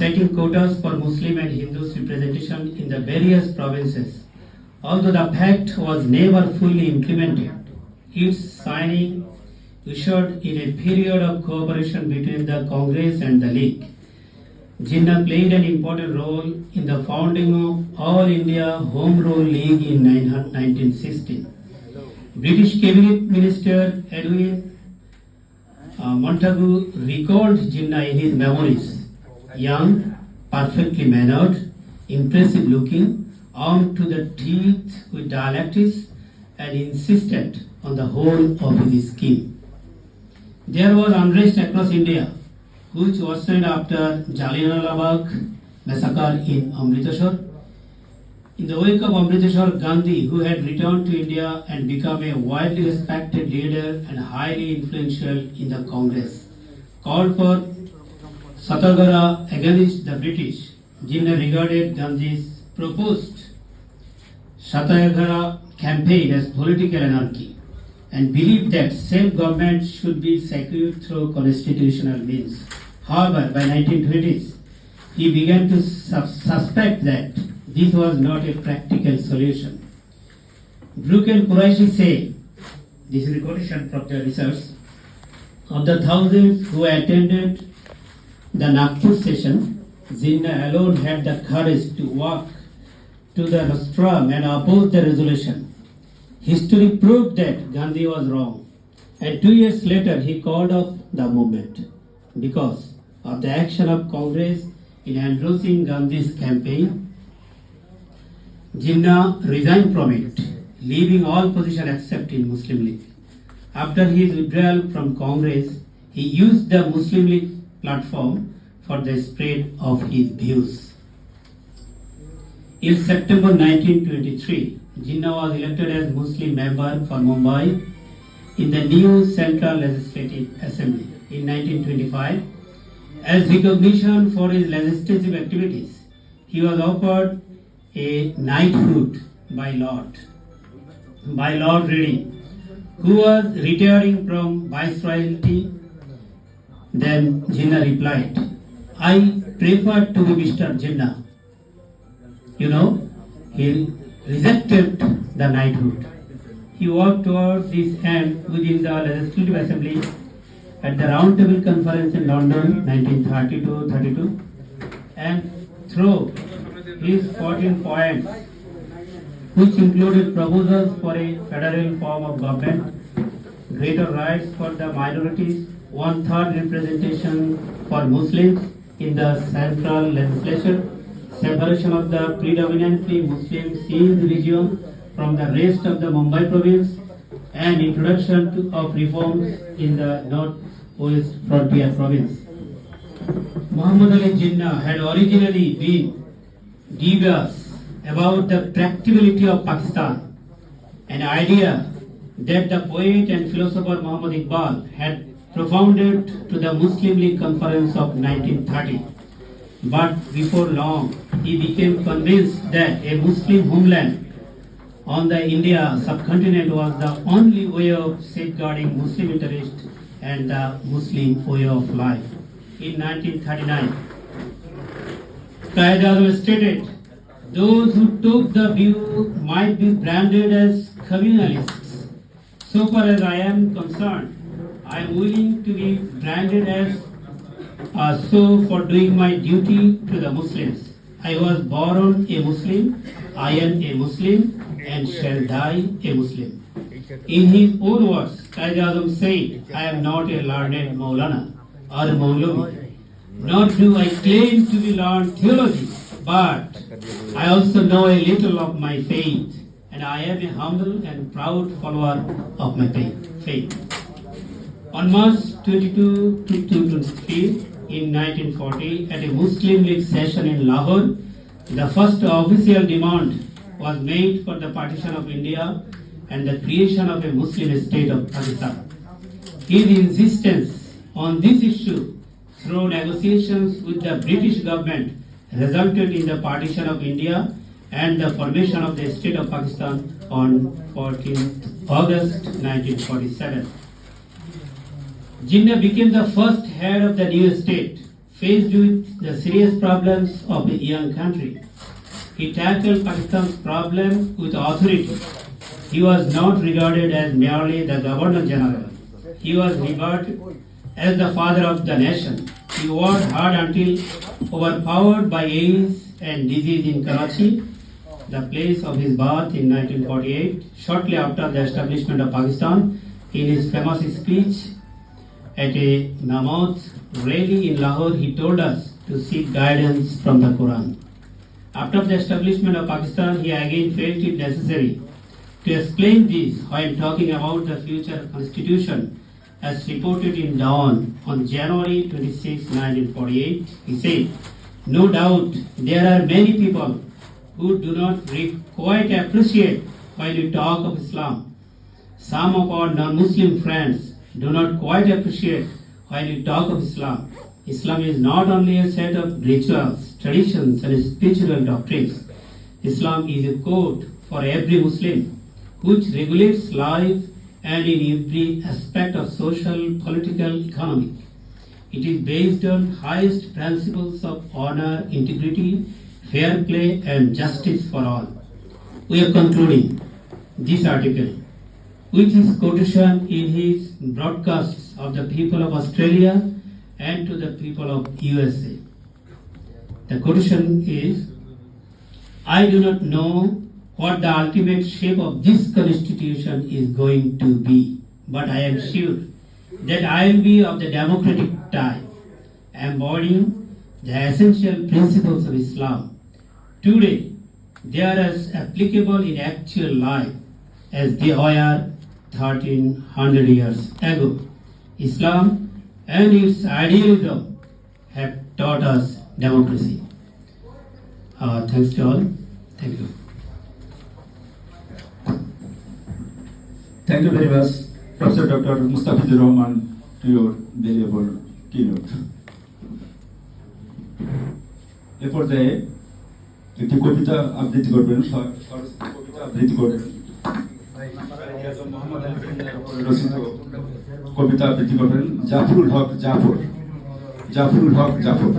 setting quotas for Muslim and Hindus representation in the various provinces. Although the pact was never fully implemented, its signing ushered in a period of cooperation between the Congress and the League. Jinnah played an important role in the founding of All India Home Rule League in 1960. British Cabinet Minister Edwin Montagu recalled Jinnah in his memoirs: young, perfectly mannered, impressive looking, armed to the teeth with dialectics, and insistent on the whole of his scheme. There was unrest across India, which worsened after Jallianwala Bagh massacre in Amritsar. In the wake of Amritsar, Gandhi, who had returned to India and become a widely respected leader and highly influential in the Congress, called for Satyagraha against the British. Jinnah regarded Gandhi's proposed Satyagraha campaign as political anarchy and believed that self-government should be secured through constitutional means. However, by 1920s, he began to suspect that this was not a practical solution. Brooke and Quraishi say, this is a quotation from their research, of the thousands who attended the Nagpur session, Jinnah alone had the courage to walk to the rostrum and oppose the resolution. History proved that Gandhi was wrong, and 2 years later he called off the movement because of the action of Congress in endorsing Gandhi's campaign. Jinnah resigned from it, leaving all positions except in Muslim League. After his withdrawal from Congress, he used the Muslim League platform for the spread of his views. In September 1923, Jinnah was elected as Muslim member for Mumbai in the new Central Legislative Assembly. In 1925, as recognition for his legislative activities, he was offered a knighthood by Lord Reading, who was retiring from viceroyalty. Then Jinnah replied, I prefer to be Mr. Jinnah. He rejected the knighthood. He worked towards this end within the Legislative Assembly at the Round Table Conference in London 1932, and through his 14 points, which included proposals for a federal form of government, greater rights for the minorities, 1/3 representation for Muslims in the central legislature, separation of the predominantly Muslim Sindh region from the rest of the Mumbai province, and introduction of reforms in the North-West Frontier province. Muhammad Ali Jinnah had originally been dubious about the practicability of Pakistan, an idea that the poet and philosopher Muhammad Iqbal had propounded to the Muslim League Conference of 1930. But before long, he became convinced that a Muslim homeland on the India subcontinent was the only way of safeguarding Muslim interests and the Muslim way of life. In 1939, Quaid-e-Azam stated, those who took the view might be branded as communalists. So far as I am concerned, I am willing to be branded as so for doing my duty to the Muslims. I was born a Muslim, I am a Muslim, and shall die a Muslim. In his own words, Quaid-e-Azam said, I am not a learned Maulana or a Maulvi, nor do I claim to be learned theology, but I also know a little of my faith, and I am a humble and proud follower of my faith. On March 22 to 23, in 1940, at a Muslim League session in Lahore, the first official demand was made for the partition of India and the creation of a Muslim state of Pakistan. His insistence on this issue through negotiations with the British government resulted in the partition of India and the formation of the state of Pakistan on 14th August 1947. Jinnah became the first head of the new state, faced with the serious problems of a young country. He tackled Pakistan's problem with authority. He was not regarded as merely the Governor General. He was regarded as the father of the nation. He worked hard until overpowered by age and disease in Karachi, the place of his birth in 1948, shortly after the establishment of Pakistan. In his famous speech at a Namaaz rally in Lahore, he told us to seek guidance from the Quran. After the establishment of Pakistan, he again felt it necessary to explain this while talking about the future constitution as reported in Dawn on January 26, 1948. He said, "No doubt there are many people who do not quite appreciate while we talk of Islam. Some of our non-Muslim friends do not quite appreciate while we talk of Islam. Islam is not only a set of rituals, traditions and spiritual doctrines. Islam is a code for every Muslim which regulates life and in every aspect of social, political, economic. It is based on highest principles of honor, integrity, fair play and justice for all." We are concluding this article with his quotation in his broadcasts of the people of Australia and to the people of USA. The quotation is, "I do not know what the ultimate shape of this constitution is going to be, but I am sure that I will be of the democratic type, embodying the essential principles of Islam. Today, they are as applicable in actual life as they were 1300 years ago. Islam and its idealism have taught us democracy." Thanks to all. Thank you. Thank you very much, Professor Dr. Mustafizur Rahman, to your valuable keynote. এ পর্যায়ে একটি কবিতা আবৃত্তি করবেন, কবিতা আবৃত্তি করবেন রচিত কবিতা আবৃত্তি করবেন জাফরুল হক জাফর।